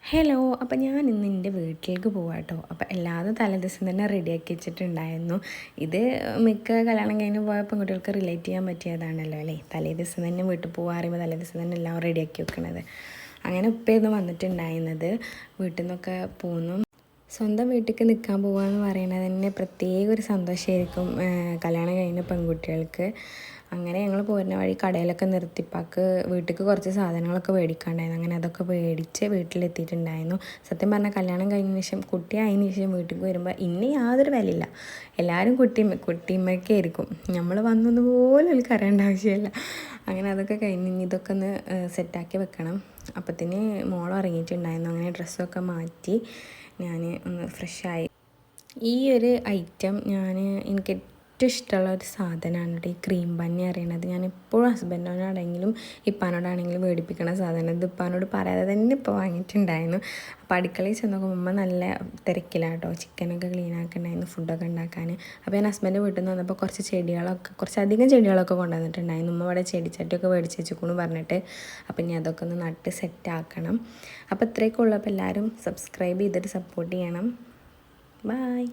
Hello, അപ്പോൾ ഞാൻ ഇന്ന് എൻ്റെ വീട്ടിലേക്ക് പോവാം കേട്ടോ. അപ്പോൾ എല്ലാതും തലേദിവസം തന്നെ റെഡിയാക്കി വെച്ചിട്ടുണ്ടായിരുന്നു. ഇത് മിക്ക കല്യാണം കഴിഞ്ഞ് പോയ പെൺകുട്ടികൾക്ക് റിലേറ്റ് ചെയ്യാൻ പറ്റിയതാണല്ലോ അല്ലേ. തലേദിവസം തന്നെ വീട്ടിൽ പോകാൻ അറിയുമ്പോൾ തലേദിവസം തന്നെ എല്ലാം റെഡിയാക്കി വെക്കണത്. അങ്ങനെ ഉപ്പയായിരുന്നു വന്നിട്ടുണ്ടായിരുന്നത്. വീട്ടിൽ നിന്നൊക്കെ പോന്നു. സ്വന്തം വീട്ടിലേക്ക് നിൽക്കാൻ പോകുക എന്ന് പറയുന്നത് തന്നെ പ്രത്യേക ഒരു സന്തോഷമായിരിക്കും കല്യാണം കഴിഞ്ഞ പെൺകുട്ടികൾക്ക്. അങ്ങനെ ഞങ്ങൾ പോരുന്ന വഴി കടയിലൊക്കെ നിർത്തിപ്പാക്ക് വീട്ടിലേക്ക് കുറച്ച് സാധനങ്ങളൊക്കെ മേടിക്കാണ്ടായിരുന്നു. അങ്ങനെ അതൊക്കെ മേടിച്ച് വീട്ടിലെത്തിയിട്ടുണ്ടായിരുന്നു. സത്യം പറഞ്ഞാൽ കല്യാണം കഴിഞ്ഞ ശേഷം കുട്ടിയായതിനു ശേഷം വീട്ടിലേക്ക് വരുമ്പോൾ ഇനി യാതൊരു വിലയില്ല. എല്ലാവരും കുട്ടിയമ്മയ്ക്കായിരിക്കും. നമ്മൾ വന്നൊന്നു പോലും അവർക്ക് അറിയേണ്ട ആവശ്യമില്ല. അങ്ങനെ അതൊക്കെ കഴിഞ്ഞ് ഇനി ഇതൊക്കെ ഒന്ന് സെറ്റാക്കി വെക്കണം. അപ്പത്തിന് മോൾ ഇറങ്ങിയിട്ടുണ്ടായിരുന്നു. അങ്ങനെ ഡ്രസ്സൊക്കെ മാറ്റി ഞാൻ ഒന്ന് ഫ്രഷായി. ഈ ഒരു ഐറ്റം എനിക്ക് ഏറ്റവും ഇഷ്ടമുള്ള ഒരു സാധനമാണ് കേട്ടോ, ഈ ക്രീം ബന്നി അറിയണത്. ഞാൻ എപ്പോഴും ഹസ്ബൻഡിനോടാണെങ്കിലും ഇപ്പാനോടാണെങ്കിലും മേടിപ്പിക്കണ സാധനം. ഇത് ഇപ്പാനോട് പറയാതെ തന്നെ ഇപ്പോൾ വാങ്ങിയിട്ടുണ്ടായിരുന്നു. അപ്പോൾ അടുക്കളയിൽ ചെന്നൊക്കെ ഉമ്മ നല്ല തിരക്കിലാട്ടോ, ചിക്കനൊക്കെ ക്ലീൻ ആക്കണ്ടായിരുന്നു, ഫുഡൊക്കെ ഉണ്ടാക്കാൻ. അപ്പോൾ ഞാൻ ഹസ്ബൻഡ് വീട്ടിൽ നിന്ന് വന്നപ്പോൾ കുറച്ചധികം ചെടികളൊക്കെ കൊണ്ടുവന്നിട്ടുണ്ടായിരുന്നു. ഉമ്മ ഇവിടെ ചെടിച്ചട്ടിയൊക്കെ മേടിച്ച് വെച്ചേക്കുന്നു പറഞ്ഞിട്ട്. അപ്പോൾ ഇനി അതൊക്കെ ഒന്ന് നട്ട് സെറ്റാക്കണം. അപ്പോൾ ഇത്രയൊക്കെ ഉള്ളൂ. അപ്പോൾ എല്ലാവരും സബ്സ്ക്രൈബ് ചെയ്തിട്ട് സപ്പോർട്ട് ചെയ്യണം. ബൈ.